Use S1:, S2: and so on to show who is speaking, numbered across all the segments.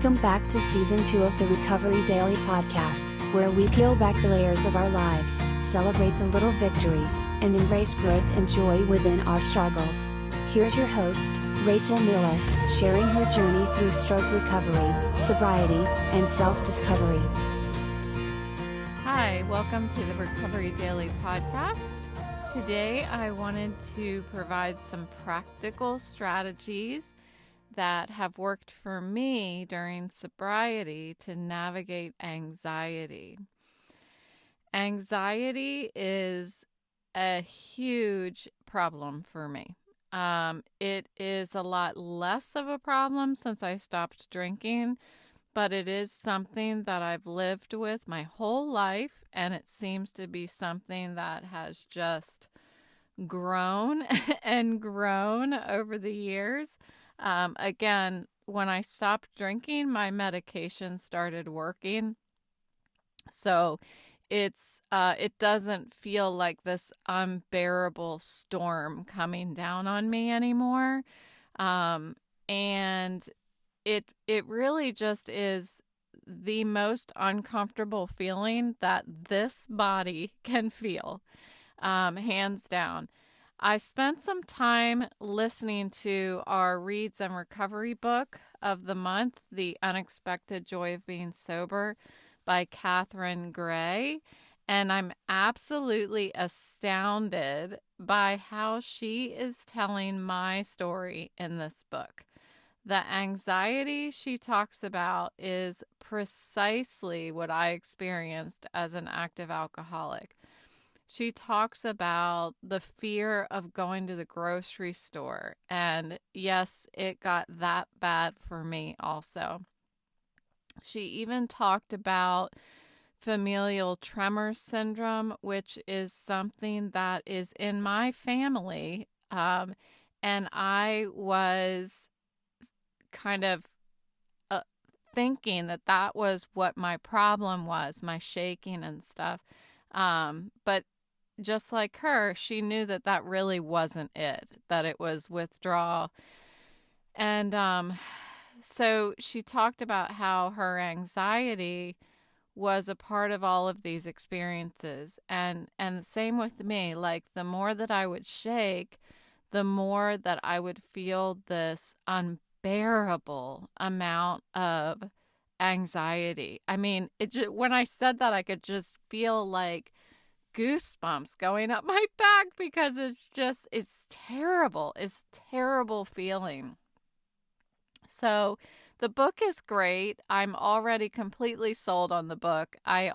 S1: Welcome back to Season 2 of the Recovery Daily Podcast, where we peel back the layers of our lives, celebrate the little victories, and embrace growth and joy within our struggles. Here's your host, Rachel Miller, sharing her journey through stroke recovery, sobriety, and self-discovery.
S2: Hi, welcome to the Recovery Daily Podcast. Today I wanted to provide some practical strategies that have worked for me during sobriety to navigate anxiety. Anxiety is a huge problem for me. It is a lot less of a problem since I stopped drinking, but it is something that I've lived with my whole life, and it seems to be something that has just grown and grown over the years. Again, when I stopped drinking, my medication started working. So it doesn't feel like this unbearable storm coming down on me anymore. And it really just is the most uncomfortable feeling that this body can feel, hands down. I spent some time listening to our Reads and Recovery book of the month, The Unexpected Joy of Being Sober by Catherine Gray, and I'm absolutely astounded by how she is telling my story in this book. The anxiety she talks about is precisely what I experienced as an active alcoholic. She talks about the fear of going to the grocery store. And yes, it got that bad for me also. She even talked about familial tremor syndrome, which is something that is in my family. And I was kind of thinking that was what my problem was, my shaking and stuff. But just like her, she knew that really wasn't it, that it was withdrawal. And so she talked about how her anxiety was a part of all of these experiences. And same with me, like the more that I would shake, the more that I would feel this unbearable amount of anxiety. I mean, when I said that, I could just feel like goosebumps going up my back because it's terrible. It's terrible feeling. So the book is great. I'm already completely sold on the book. I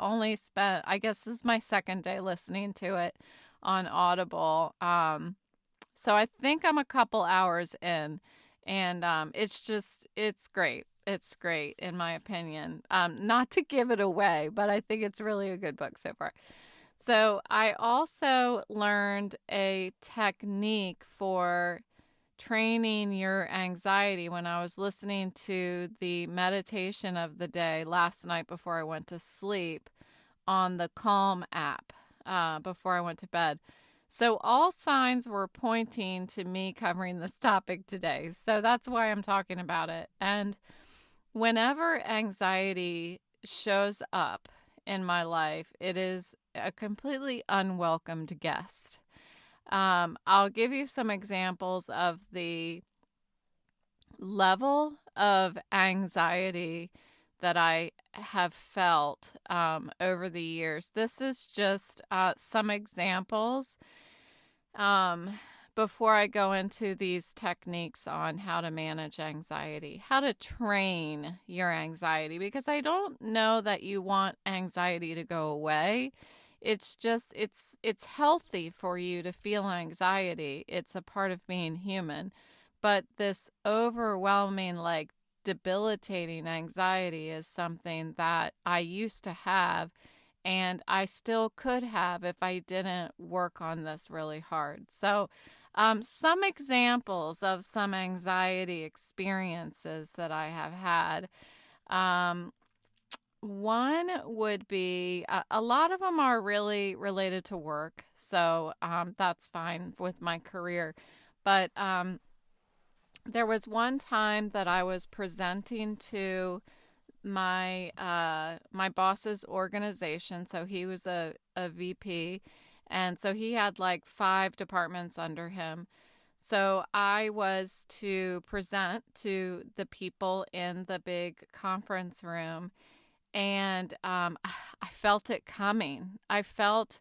S2: guess this is my second day listening to it on Audible. So I think I'm a couple hours in, and it's great. It's great in my opinion. Not to give it away, but I think it's really a good book so far. So I also learned a technique for training your anxiety when I was listening to the meditation of the day last night before I went to sleep on the Calm app before I went to bed. So all signs were pointing to me covering this topic today. So that's why I'm talking about it. And whenever anxiety shows up in my life, it is a completely unwelcomed guest. I'll give you some examples of the level of anxiety that I have felt over the years. This is just some examples before I go into these techniques on how to manage anxiety, how to train your anxiety, because I don't know that you want anxiety to go away. It's just, it's healthy for you to feel anxiety. It's a part of being human. But this overwhelming, like debilitating anxiety is something that I used to have, and I still could have if I didn't work on this really hard. So some examples of some anxiety experiences that I have had. One would be, a lot of them are really related to work, so that's fine with my career. But there was one time that I was presenting to my boss's organization. So he was a VP, and so he had like 5 departments under him. So I was to present to the people in the big conference room, and I felt it coming. I felt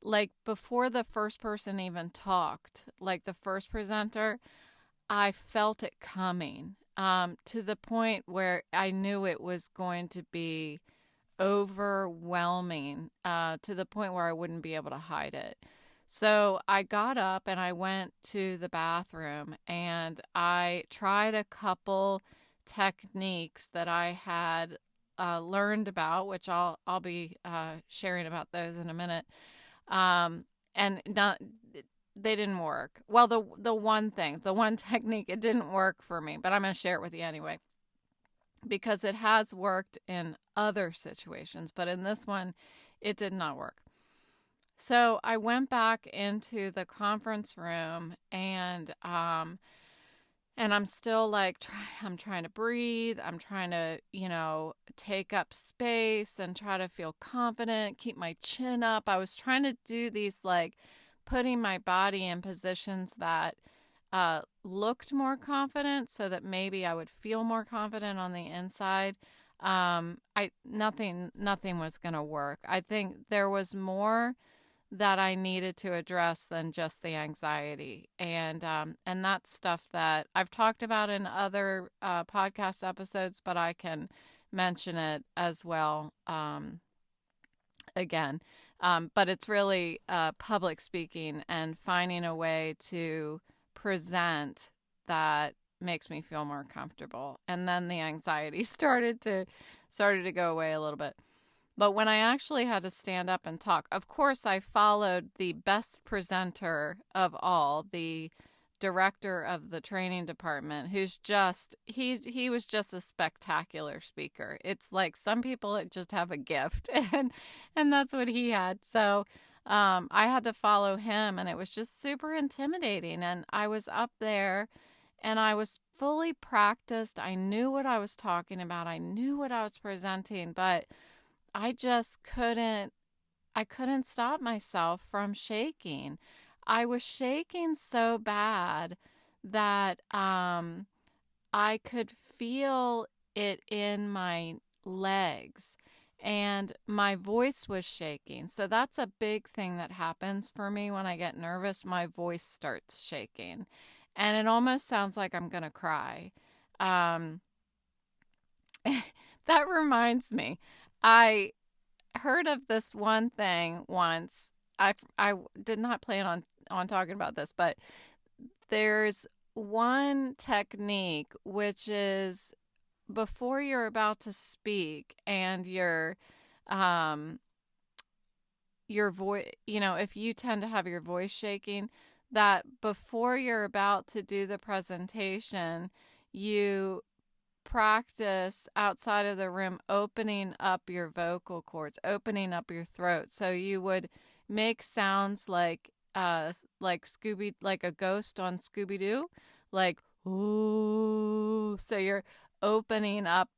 S2: like before the first person even talked, like the first presenter, I felt it coming, to the point where I knew it was going to be overwhelming, to the point where I wouldn't be able to hide it. So I got up and I went to the bathroom and I tried a couple techniques that I had learned about, which I'll be sharing about those in a minute. And not they didn't work. Well, the one technique, it didn't work for me, but I'm going to share it with you anyway because it has worked in other situations, but in this one, it did not work. So I went back into the conference room and I'm still like, I'm trying to breathe. I'm trying to, take up space and try to feel confident, keep my chin up. I was trying to do these, like, putting my body in positions that looked more confident so that maybe I would feel more confident on the inside. Nothing was going to work. I think there was more that I needed to address than just the anxiety, and that's stuff that I've talked about in other podcast episodes, but I can mention it as well again. But it's really public speaking and finding a way to present that makes me feel more comfortable, and then the anxiety started to go away a little bit. But when I actually had to stand up and talk, of course, I followed the best presenter of all, the director of the training department, who's just, he was just a spectacular speaker. It's like some people just have a gift, and that's what he had. So I had to follow him, and it was just super intimidating. And I was up there, and I was fully practiced. I knew what I was talking about. I knew what I was presenting, but I just I couldn't stop myself from shaking. I was shaking so bad that I could feel it in my legs and my voice was shaking. So that's a big thing that happens for me when I get nervous. My voice starts shaking and it almost sounds like I'm going to cry. Um, that reminds me. I heard of this one thing once. I did not plan on talking about this, but there's one technique which is before you're about to speak and your voice, if you tend to have your voice shaking, that before you're about to do the presentation, you practice outside of the room opening up your vocal cords, opening up your throat. So you would make sounds like like a ghost on Scooby Doo, like ooh. So you're opening up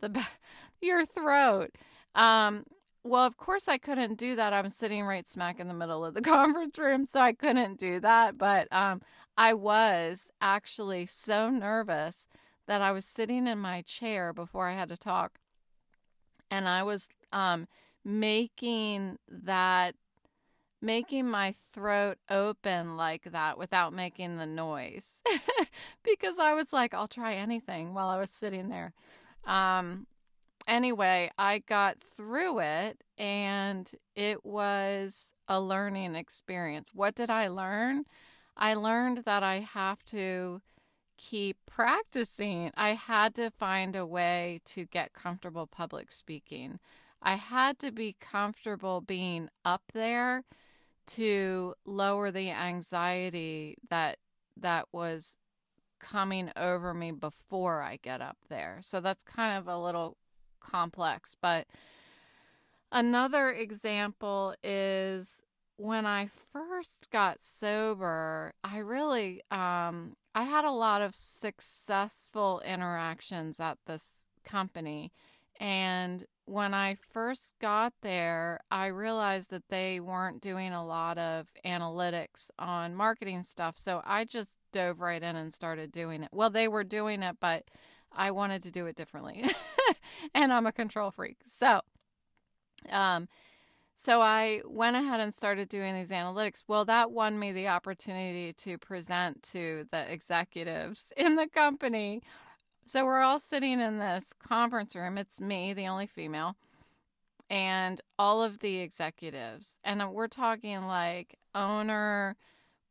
S2: your throat. Well, of course I couldn't do that. I'm sitting right smack in the middle of the conference room, so I couldn't do that. But I was actually so nervous that I was sitting in my chair before I had to talk, and I was making my throat open like that without making the noise because I was like, I'll try anything while I was sitting there. Anyway, I got through it, and it was a learning experience. What did I learn? I learned that I have to keep practicing. I had to find a way to get comfortable public speaking. I had to be comfortable being up there to lower the anxiety that was coming over me before I get up there. So that's kind of a little complex, but another example is when I first got sober, I really I had a lot of successful interactions at this company, And when I first got there, I realized that they weren't doing a lot of analytics on marketing stuff. So I just dove right in and started doing it. Well, they were doing it, but I wanted to do it differently. And I'm a control freak. Um, so I went ahead and started doing these analytics. Well, that won me the opportunity to present to the executives in the company. So we're all sitting in this conference room. It's me, the only female, and all of the executives. And we're talking like owner,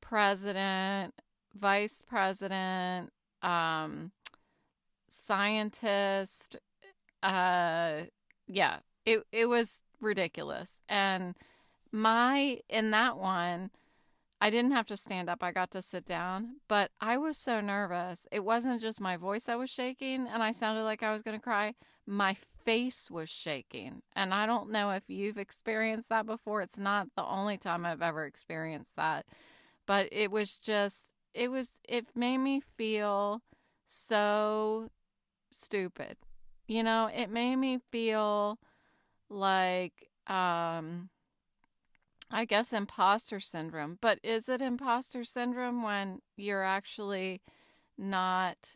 S2: president, vice president, um, scientist. Uh, yeah, it was ridiculous. And in that one, I didn't have to stand up. I got to sit down, but I was so nervous. It wasn't just my voice that was shaking and I sounded like I was going to cry. My face was shaking. And I don't know if you've experienced that before. It's not the only time I've ever experienced that. But it made me feel so stupid. It made me feel like I guess imposter syndrome. But is it imposter syndrome when you're actually not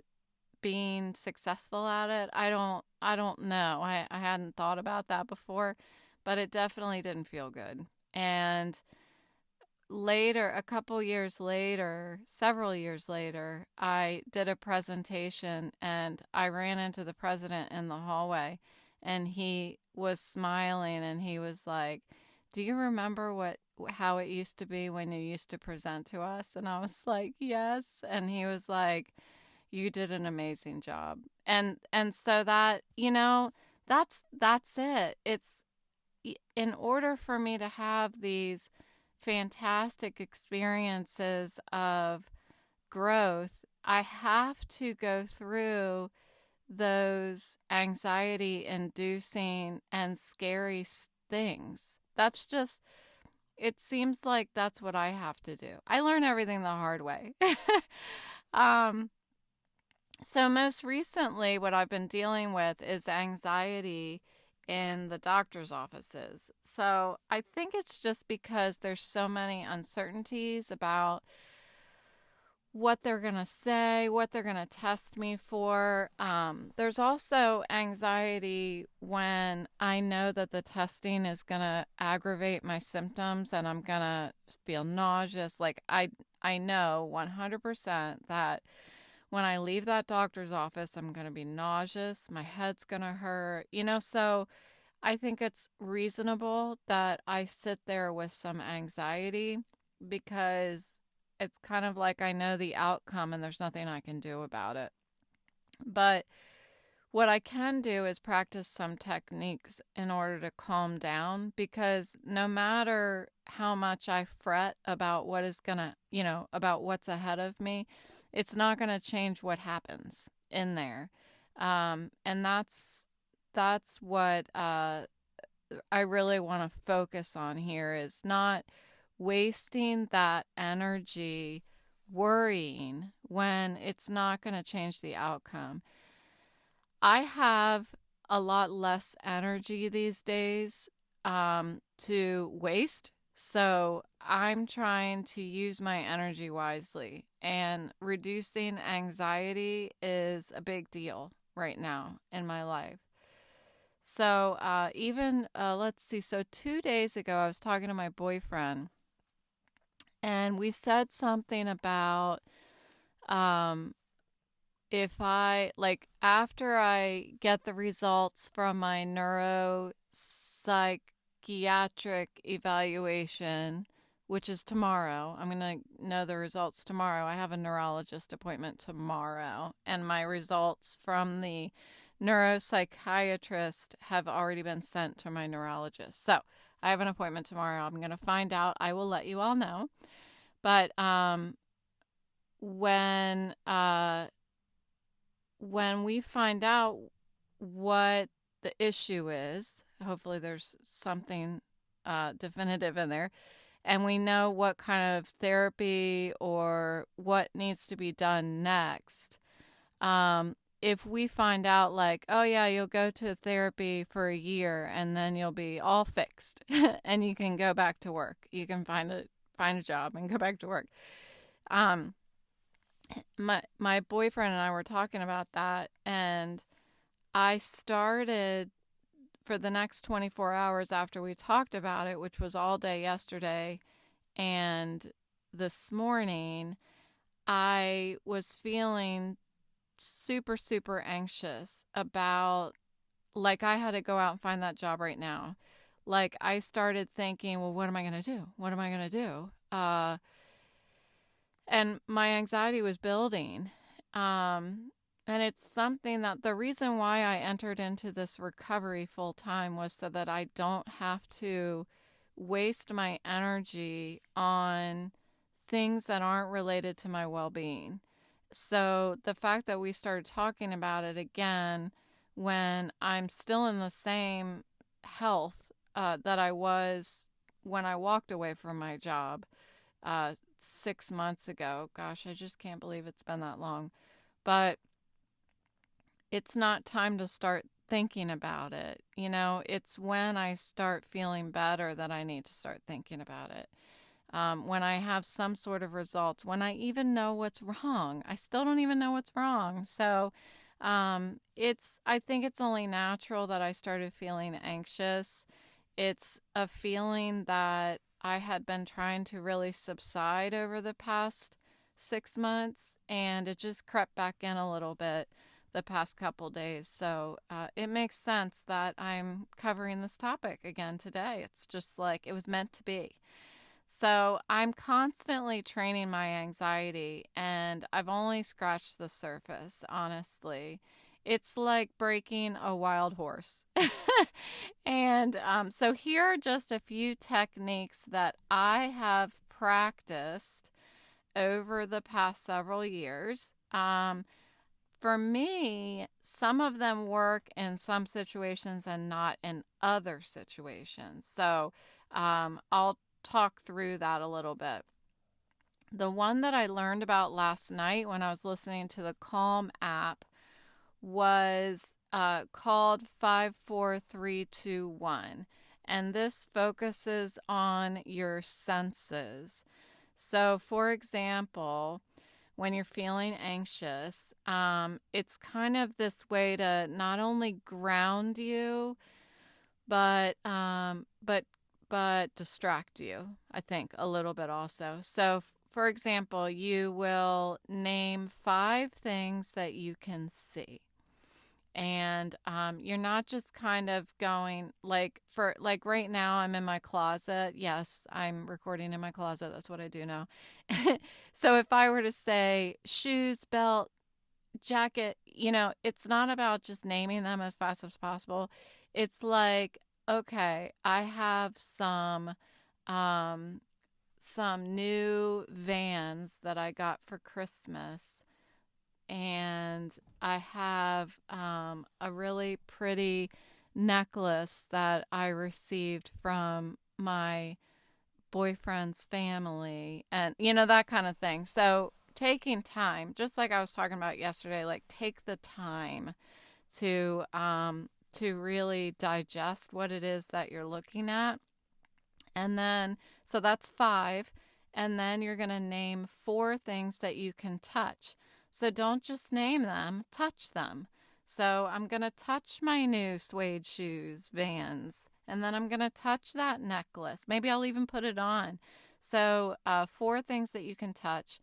S2: being successful at it? I don't know. I hadn't thought about that before, but it definitely didn't feel good. And later, a couple years later, several years later, I did a presentation and I ran into the president in the hallway and he was smiling and he was like, "Do you remember how it used to be when you used to present to us?" And I was like, "Yes." And he was like, "You did an amazing job." And so that's it. It's in order for me to have these fantastic experiences of growth, I have to go through those anxiety inducing and scary things. It seems like that's what I have to do. I learn everything the hard way. um, so, most recently, what I've been dealing with is anxiety in the doctor's offices. So, I think it's just because there's so many uncertainties about what they're going to say, what they're going to test me for. There's also anxiety when I know that the testing is going to aggravate my symptoms and I'm going to feel nauseous. Like I know 100% that when I leave that doctor's office, I'm going to be nauseous. My head's going to hurt, so I think it's reasonable that I sit there with some anxiety because it's kind of like I know the outcome and there's nothing I can do about it. But what I can do is practice some techniques in order to calm down because no matter how much I fret about about what's ahead of me, it's not going to change what happens in there. And that's what I really want to focus on here is not wasting that energy worrying when it's not going to change the outcome. I have a lot less energy these days to waste. So I'm trying to use my energy wisely, and reducing anxiety is a big deal right now in my life. So let's see. So 2 days ago, I was talking to my boyfriend, and we said something about um, if I, like, after I get the results from my neuropsychiatric evaluation, which is tomorrow, I'm going to know the results tomorrow. I have a neurologist appointment tomorrow, and my results from the neuropsychiatrist have already been sent to my neurologist. So I have an appointment tomorrow. I'm going to find out. I will let you all know. But when we find out what the issue is, hopefully there's something definitive in there, and we know what kind of therapy or what needs to be done next, if we find out like, oh yeah, you'll go to therapy for a year and then you'll be all fixed and you can go back to work. You can find a job and go back to work. Um, my boyfriend and I were talking about that, and I started for the next 24 hours after we talked about it, which was all day yesterday and this morning, I was feeling super, super anxious about, like, I had to go out and find that job right now. Like, I started thinking, well, what am I going to do? What am I going to do? And my anxiety was building. And it's something that the reason why I entered into this recovery full time was so that I don't have to waste my energy on things that aren't related to my well being. So the fact that we started talking about it again when I'm still in the same health that I was when I walked away from my job 6 months ago. Gosh, I just can't believe it's been that long. But it's not time to start thinking about it. You know, it's when I start feeling better that I need to start thinking about it. When I have some sort of results, when I even know what's wrong, I still don't even know what's wrong. So I think it's only natural that I started feeling anxious. It's a feeling that I had been trying to really subside over the past 6 months, and it just crept back in a little bit the past couple days. So it makes sense that I'm covering this topic again today. It's just like it was meant to be. So I'm constantly training my anxiety, and I've only scratched the surface, honestly. It's like breaking a wild horse. And so here are just a few techniques that I have practiced over the past several years. For me, some of them work in some situations and not in other situations. So I'll talk through that a little bit. The one that I learned about last night when I was listening to the Calm app was called 54321. And this focuses on your senses. So, for example, when you're feeling anxious, it's kind of this way to not only ground you, but distract you, I think, a little bit also. So, for example, you will name 5 things that you can see. And you're not just kind of going like right now I'm in my closet. Yes, I'm recording in my closet. That's what I do now. So if I were to say shoes, belt, jacket, it's not about just naming them as fast as possible. It's like, okay, I have some new Vans that I got for Christmas, and I have a really pretty necklace that I received from my boyfriend's family, and that kind of thing. So taking time, just like I was talking about yesterday, like take the time to really digest what it is that you're looking at. And then, so that's 5. And then you're going to name 4 things that you can touch. So don't just name them, touch them. So I'm going to touch my new suede shoes, Vans. And then I'm going to touch that necklace. Maybe I'll even put it on. So 4 things that you can touch,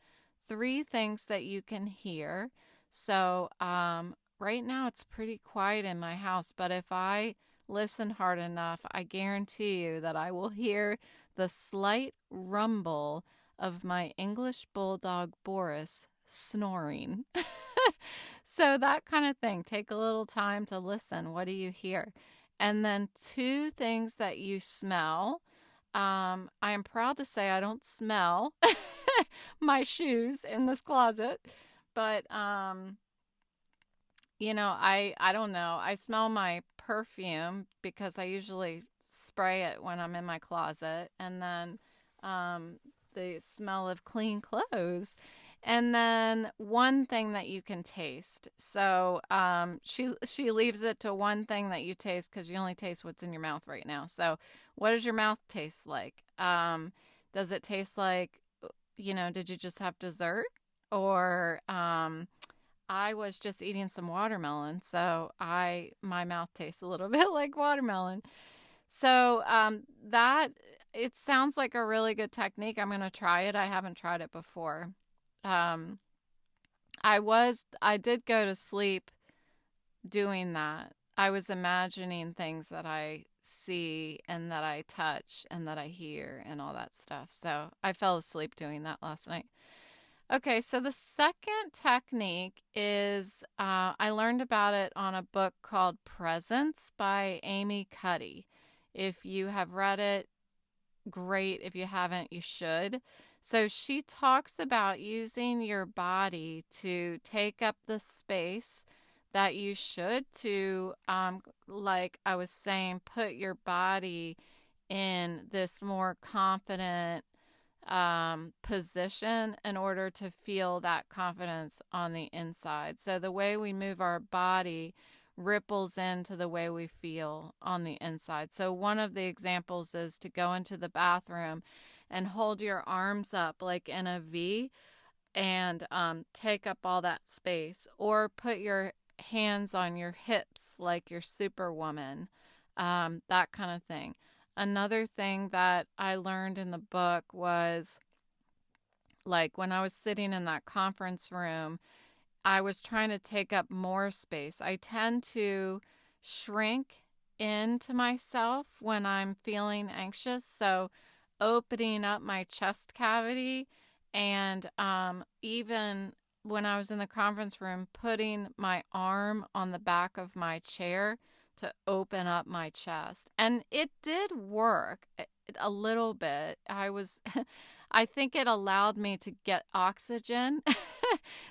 S2: 3 things that you can hear. So right now it's pretty quiet in my house, but if I listen hard enough, I guarantee you that I will hear the slight rumble of my English bulldog Boris snoring. So that kind of thing. Take a little time to listen. What do you hear? And then 2 things that you smell. I am proud to say I don't smell my shoes in this closet, but I don't know. I smell my perfume because I usually spray it when I'm in my closet, and then the smell of clean clothes. And then one thing that you can taste. So she leaves it to one thing that you taste because you only taste what's in your mouth right now. So what does your mouth taste like? Does it taste like, did you just have dessert? Or I was just eating some watermelon, so my mouth tastes a little bit like watermelon. So that it sounds like a really good technique. I'm gonna try it. I haven't tried it before. Um, I did go to sleep doing that. I was imagining things that I see and that I touch and that I hear and all that stuff. So I fell asleep doing that last night. Okay, so the second technique is I learned about it on a book called Presence by Amy Cuddy. If you have read it, great. If you haven't, you should. So she talks about using your body to take up the space that you should to, like I was saying, put your body in this more confident position in order to feel that confidence on the inside. So the way we move our body ripples into the way we feel on the inside. So one of the examples is to go into the bathroom and hold your arms up like in a V and take up all that space, or put your hands on your hips like you're Superwoman, that kind of thing. Another thing that I learned in the book was like when I was sitting in that conference room, I was trying to take up more space. I tend to shrink into myself when I'm feeling anxious. So, opening up my chest cavity, and even when I was in the conference room, putting my arm on the back of my chair to open up my chest. And it did work a little bit. I think it allowed me to get oxygen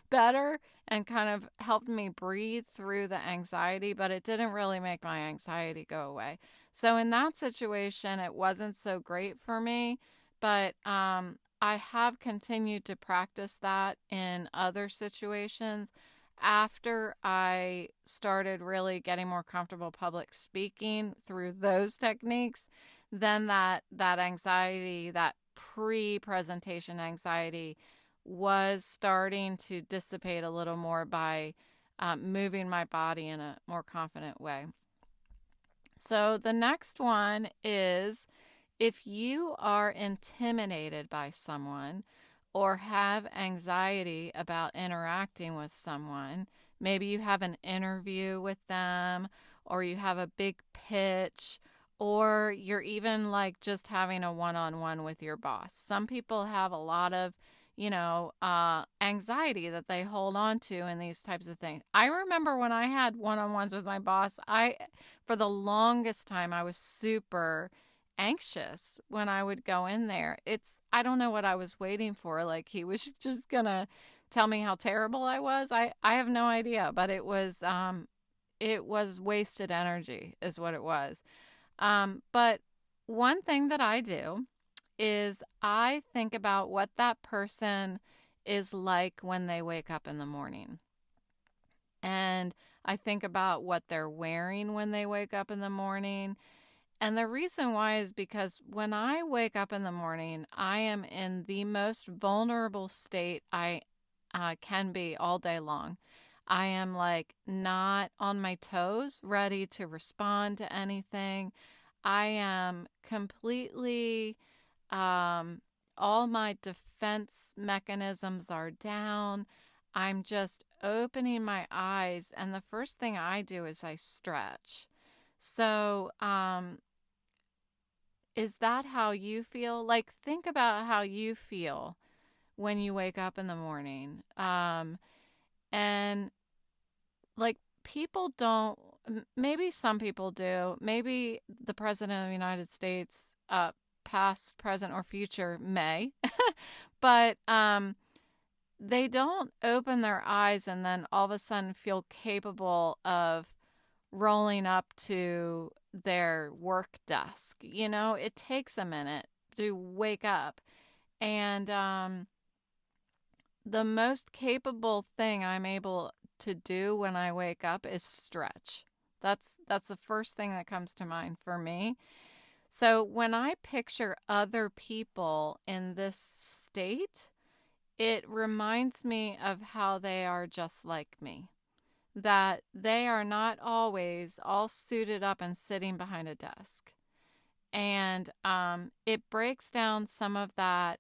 S2: better and kind of helped me breathe through the anxiety, but it didn't really make my anxiety go away. So in that situation, it wasn't so great for me, but I have continued to practice that in other situations. After I started really getting more comfortable public speaking through those techniques, then that anxiety, that pre-presentation anxiety, was starting to dissipate a little more by moving my body in a more confident way. So the next one is if you are intimidated by someone or have anxiety about interacting with someone, maybe you have an interview with them or you have a big pitch, or you're even like just having a one-on-one with your boss. Some people have a lot of anxiety that they hold on to in these types of things. I remember when I had one-on-ones with my boss, for the longest time, I was super anxious when I would go in there. I don't know what I was waiting for. Like he was just gonna tell me how terrible I was. I have no idea, but it was wasted energy is what it was. But one thing that I do is I think about what that person is like when they wake up in the morning. And I think about what they're wearing when they wake up in the morning. And the reason why is because when I wake up in the morning, I am in the most vulnerable state I can be all day long. I am like not on my toes, ready to respond to anything. I am completely, all my defense mechanisms are down. I'm just opening my eyes, and the first thing I do is I stretch. So, is that how you feel? Like, think about how you feel when you wake up in the morning. And like, people don't, maybe some people do, maybe the President of the United States, past, present, or future may, but they don't open their eyes and then all of a sudden feel capable of rolling up to their work desk. It takes a minute to wake up. And the most capable thing I'm able to do when I wake up is stretch. That's the first thing that comes to mind for me. So when I picture other people in this state, it reminds me of how they are just like me. That they are not always all suited up and sitting behind a desk. And it breaks down some of that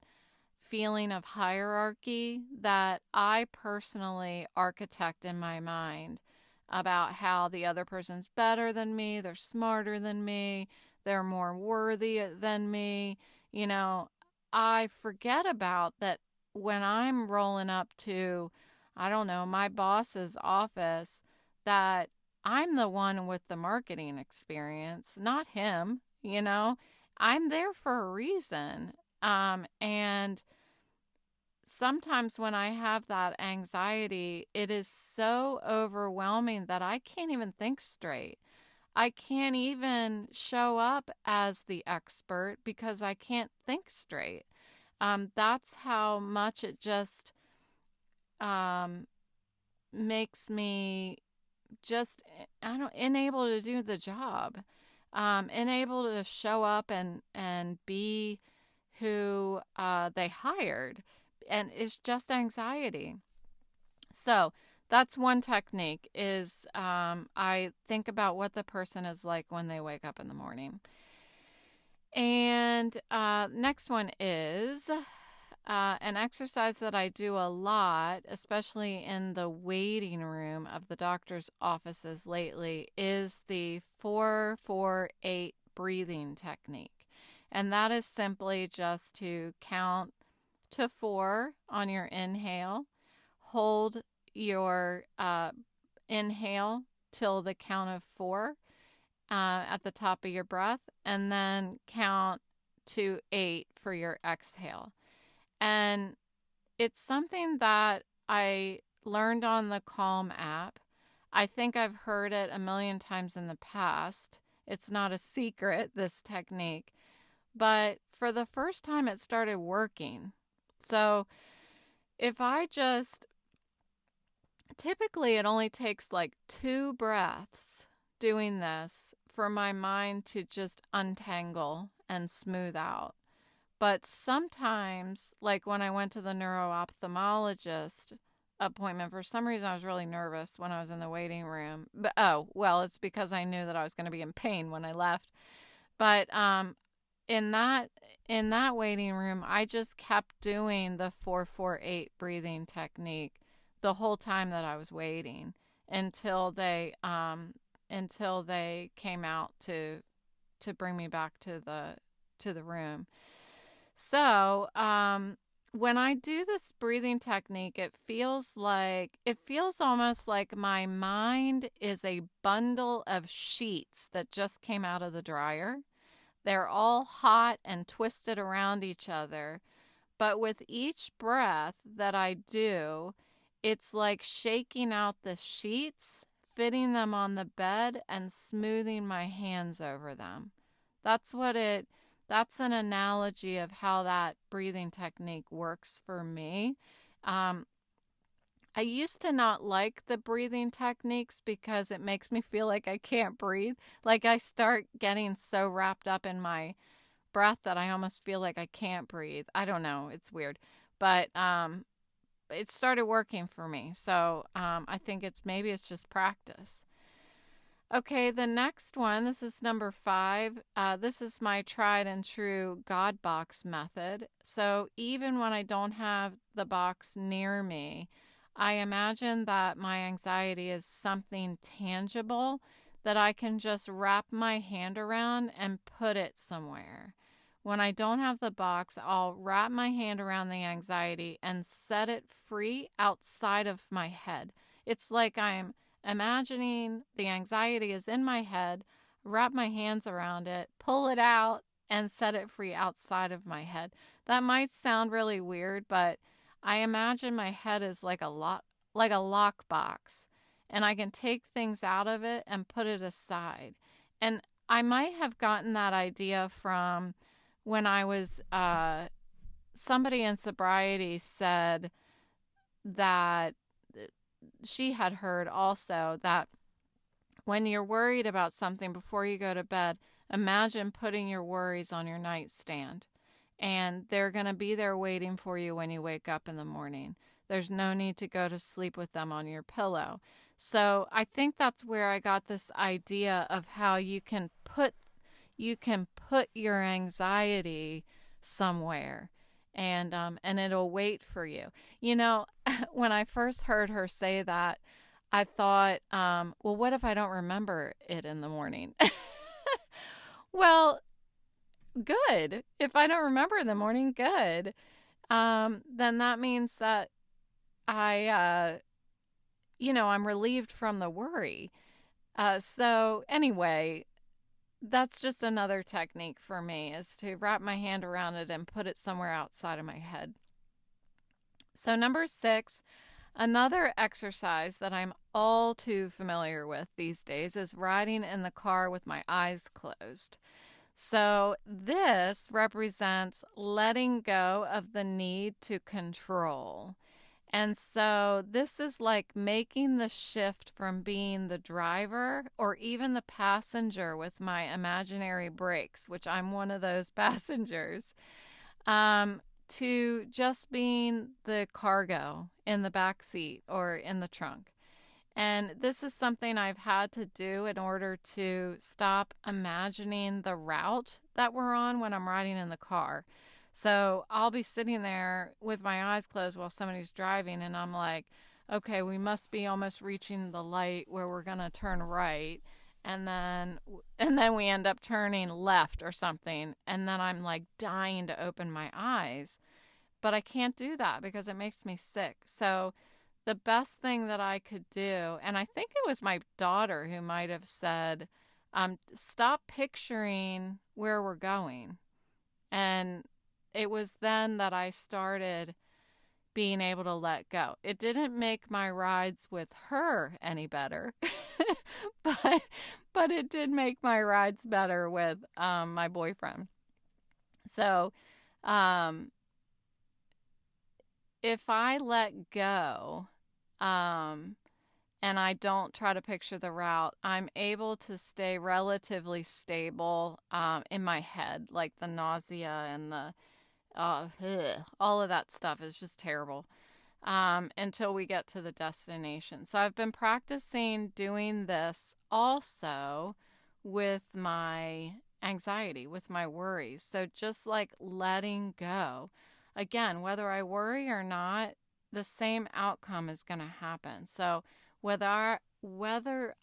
S2: feeling of hierarchy that I personally architect in my mind about how the other person's better than me, they're smarter than me, they're more worthy than me. You know, I forget about that when I'm rolling up to, I don't know, my boss's office, that I'm the one with the marketing experience, not him, you know. I'm there for a reason. And sometimes when I have that anxiety, it is so overwhelming that I can't even think straight. I can't even show up as the expert because I can't think straight. That's how much it just um, makes me just, I don't, unable to do the job, unable to show up and be who they hired, and it's just anxiety. So that's one technique is I think about what the person is like when they wake up in the morning. And next one is an exercise that I do a lot, especially in the waiting room of the doctor's offices lately, is the 4-4-8 breathing technique. And that is simply just to count to 4 on your inhale, hold your inhale till the count of 4 at the top of your breath, and then count to 8 for your exhale. And it's something that I learned on the Calm app. I think I've heard it a million times in the past. It's not a secret, this technique. But for the first time, it started working. So if I just, typically it only takes like 2 breaths doing this for my mind to just untangle and smooth out. But sometimes, like when I went to the neuro-ophthalmologist appointment, for some reason I was really nervous when I was in the waiting room. But it's because I knew that I was going to be in pain when I left. But in that waiting room, I just kept doing the 4-4-8 breathing technique the whole time that I was waiting until they came out to bring me back to the room. So, when I do this breathing technique, it feels almost like my mind is a bundle of sheets that just came out of the dryer. They're all hot and twisted around each other. But with each breath that I do, it's like shaking out the sheets, fitting them on the bed, and smoothing my hands over them. That's an analogy of how that breathing technique works for me. I used to not like the breathing techniques because it makes me feel like I can't breathe. Like I start getting so wrapped up in my breath that I almost feel like I can't breathe. I don't know. It's weird. But it started working for me. So I think it's just practice. Okay, the next one, this is number 5. This is my tried and true God box method. So even when I don't have the box near me, I imagine that my anxiety is something tangible that I can just wrap my hand around and put it somewhere. When I don't have the box, I'll wrap my hand around the anxiety and set it free outside of my head. It's like I'm imagining the anxiety is in my head, wrap my hands around it, pull it out, and set it free outside of my head. That might sound really weird, but I imagine my head is like a lock box, and I can take things out of it and put it aside. And I might have gotten that idea from when I was somebody in sobriety said that she had heard also that when you're worried about something before you go to bed, imagine putting your worries on your nightstand, and they're going to be there waiting for you when you wake up in the morning. There's no need to go to sleep with them on your pillow. So I think that's where I got this idea of how you can put your anxiety somewhere, and it'll wait for you. You know, when I first heard her say that, I thought, well, what if I don't remember it in the morning? Well, good. If I don't remember in the morning, good. Then that means that I, I'm relieved from the worry. So anyway, that's just another technique for me, is to wrap my hand around it and put it somewhere outside of my head. So number 6, another exercise that I'm all too familiar with these days is riding in the car with my eyes closed. So this represents letting go of the need to control. And so this is like making the shift from being the driver or even the passenger with my imaginary brakes, which I'm one of those passengers, to just being the cargo in the back seat or in the trunk. And this is something I've had to do in order to stop imagining the route that we're on when I'm riding in the car. So I'll be sitting there with my eyes closed while somebody's driving, and I'm like, okay, we must be almost reaching the light where we're going to turn right. And then we end up turning left or something. And then I'm like dying to open my eyes. But I can't do that because it makes me sick. So the best thing that I could do, and I think it was my daughter who might have said, stop picturing where we're going. And it was then that I started being able to let go. It didn't make my rides with her any better, but it did make my rides better with my boyfriend. So if I let go, and I don't try to picture the route, I'm able to stay relatively stable in my head. Like the nausea and the all of that stuff is just terrible until we get to the destination. So I've been practicing doing this also with my anxiety, with my worries. So just like letting go. Again, whether I worry or not, the same outcome is going to happen. So whether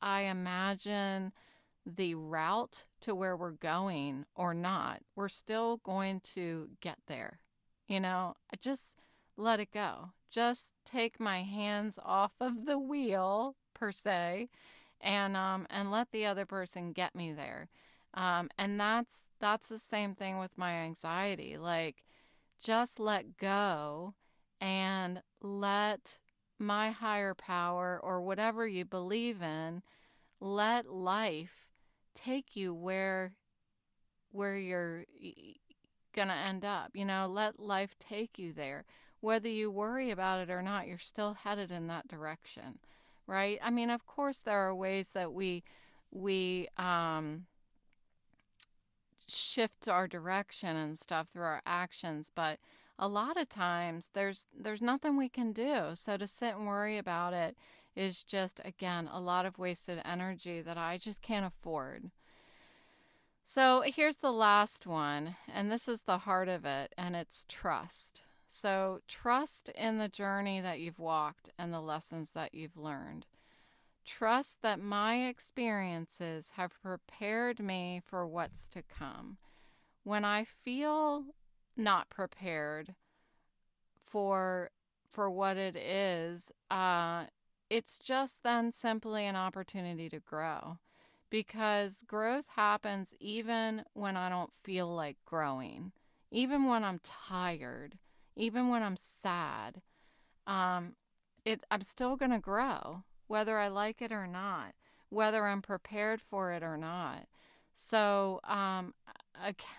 S2: I imagine the route to where we're going or not, we're still going to get there. I just let it go. Just take my hands off of the wheel, per se, and let the other person get me there. And that's the same thing with my anxiety. Like, just let go and let my higher power or whatever you believe in, let life take you where you're gonna end up. Let life take you there. Whether you worry about it or not, you're still headed in that direction, right? I mean, of course, there are ways that we shift our direction and stuff through our actions, but a lot of times there's nothing we can do. So to sit and worry about it is just, again, a lot of wasted energy that I just can't afford. So here's the last one, and this is the heart of it, and it's trust. So trust in the journey that you've walked and the lessons that you've learned. Trust that my experiences have prepared me for what's to come. When I feel not prepared for what it is, it's just then simply an opportunity to grow. Because growth happens even when I don't feel like growing, even when I'm tired, even when I'm sad. I'm still going to grow, whether I like it or not, whether I'm prepared for it or not. So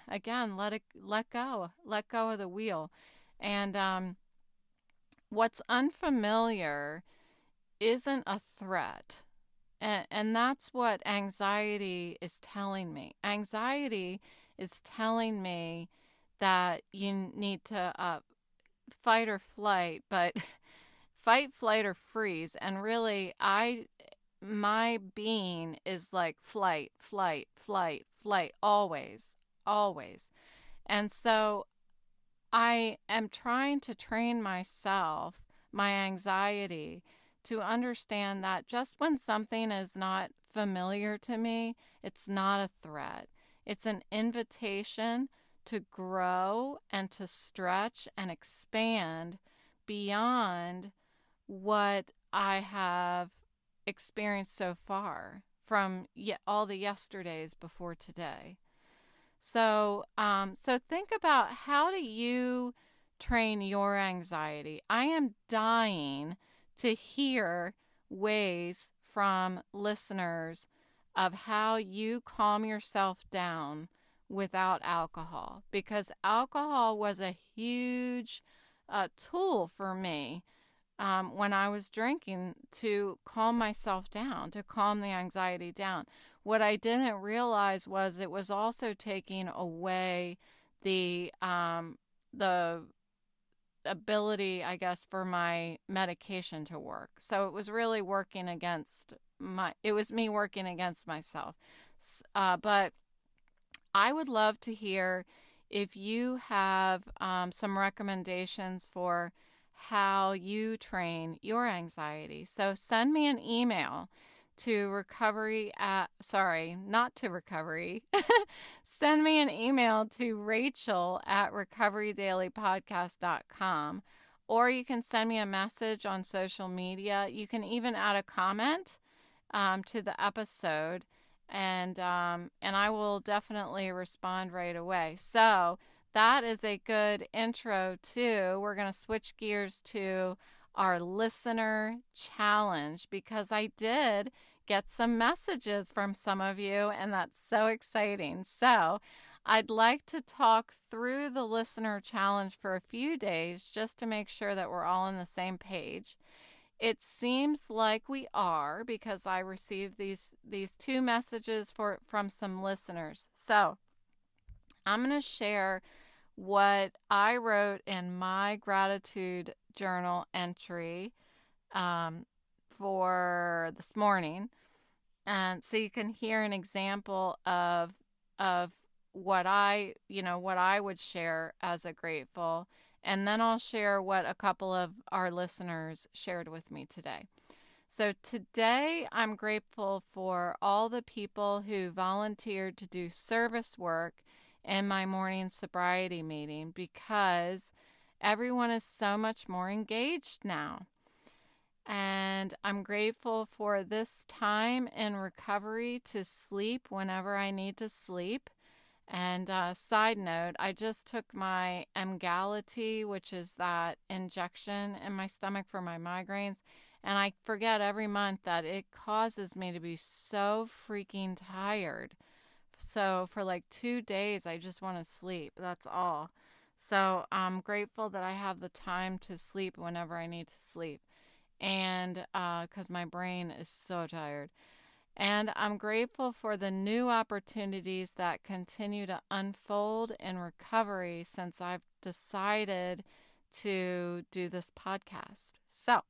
S2: again, let go of the wheel, and what's unfamiliar isn't a threat. And that's what anxiety is telling me. Anxiety is telling me that you need to fight or flight, but fight, flight, or freeze. And really, my being is like flight, flight, flight, flight, always, always. And so I am trying to train myself, my anxiety, to understand that just when something is not familiar to me, it's not a threat. It's an invitation to grow and to stretch and expand beyond what I have experienced so far from all the yesterdays before today. So think about, how do you train your anxiety? I am dying to hear ways from listeners of how you calm yourself down without alcohol, because alcohol was a huge tool for me when I was drinking, to calm myself down, to calm the anxiety down. What I didn't realize was it was also taking away the ability, I guess, for my medication to work. So it was really working against it was me working against myself. But I would love to hear if you have some recommendations for how you train your anxiety. So send me an email to recovery at, sorry, not to recovery. Send me an email to rachel@recoverydailypodcast.com, or you can send me a message on social media. You can even add a comment to the episode, and I will definitely respond right away. So that is a good intro too. We're going to switch gears to our listener challenge, because I did get some messages from some of you, and that's so exciting. So I'd like to talk through the listener challenge for a few days just to make sure that we're all on the same page. It seems like we are, because I received these two messages from some listeners. So I'm going to share what I wrote in my gratitude journal entry for this morning, and so you can hear an example of what I would share as a grateful, and then I'll share what a couple of our listeners shared with me today. So today I'm grateful for all the people who volunteered to do service work in my morning sobriety meeting, because everyone is so much more engaged now. And I'm grateful for this time in recovery to sleep whenever I need to sleep. And side note, I just took my Emgality, which is that injection in my stomach for my migraines. And I forget every month that it causes me to be so freaking tired. So for like 2 days, I just want to sleep. That's all. So I'm grateful that I have the time to sleep whenever I need to sleep. And because my brain is so tired. And I'm grateful for the new opportunities that continue to unfold in recovery since I've decided to do this podcast. So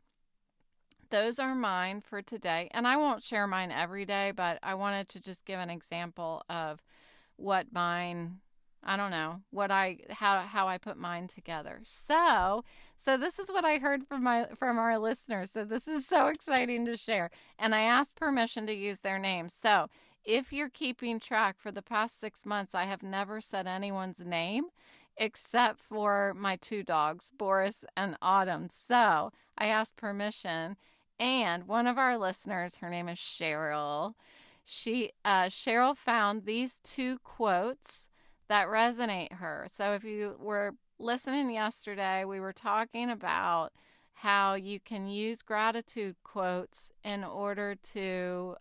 S2: those are mine for today. And I won't share mine every day, but I wanted to just give an example of what mine, I don't know, how I put mine together. So this is what I heard from our listeners. So this is so exciting to share. And I asked permission to use their names. So if you're keeping track, for the past 6 months, I have never said anyone's name except for my 2 dogs, Boris and Autumn. So I asked permission. And one of our listeners, her name is Cheryl. Cheryl found these 2 quotes that resonate her. So if you were listening yesterday, we were talking about how you can use gratitude quotes in order to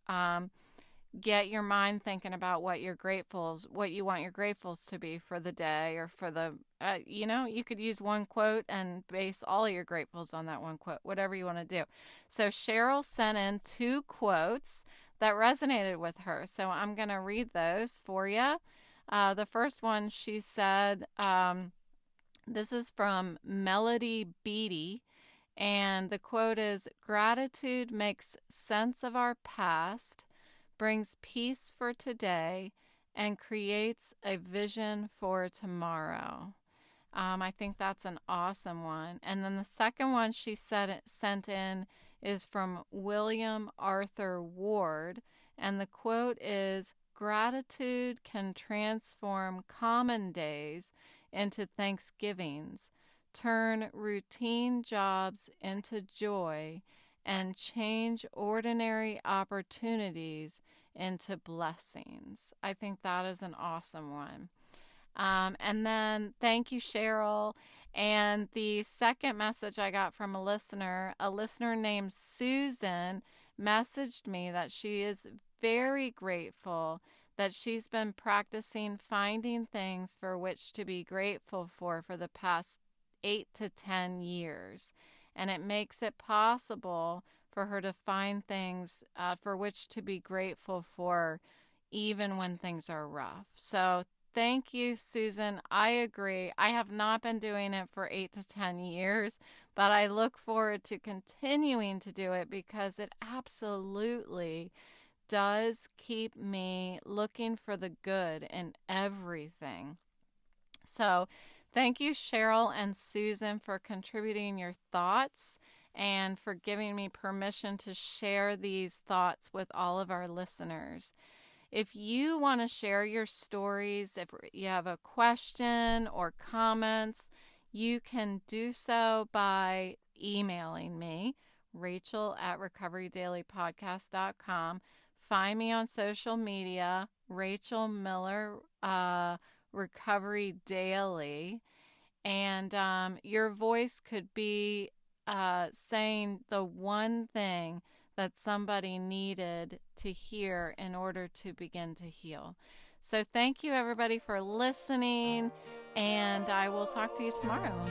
S2: get your mind thinking about what you want your gratefuls to be for the day, or for the, you could use one quote and base all your gratefuls on that one quote, whatever you want to do. So Cheryl sent in 2 quotes that resonated with her. So I'm going to read those for you. The first one, she said, this is from Melody Beatty, and the quote is, "Gratitude makes sense of our past, brings peace for today, and creates a vision for tomorrow." I think that's an awesome one. And then the second one she sent in is from William Arthur Ward, and the quote is, "Gratitude can transform common days into Thanksgivings, turn routine jobs into joy, and change ordinary opportunities into blessings." I think that is an awesome one. And then thank you, Cheryl. And the second message I got from a listener named Susan, messaged me that she is very grateful that she's been practicing finding things for which to be grateful for the past 8 to 10 years. And it makes it possible for her to find things for which to be grateful for, even when things are rough. So thank you, Susan. I agree. I have not been doing it for 8 to 10 years, but I look forward to continuing to do it, because it absolutely does keep me looking for the good in everything. So thank you, Cheryl and Susan, for contributing your thoughts and for giving me permission to share these thoughts with all of our listeners. If you want to share your stories, if you have a question or comments, you can do so by emailing me, Rachel@recoverydailypodcast.com. Find me on social media, Rachel Miller Recovery Daily. And your voice could be saying the one thing that somebody needed to hear in order to begin to heal. So thank you, everybody, for listening, and I will talk to you tomorrow.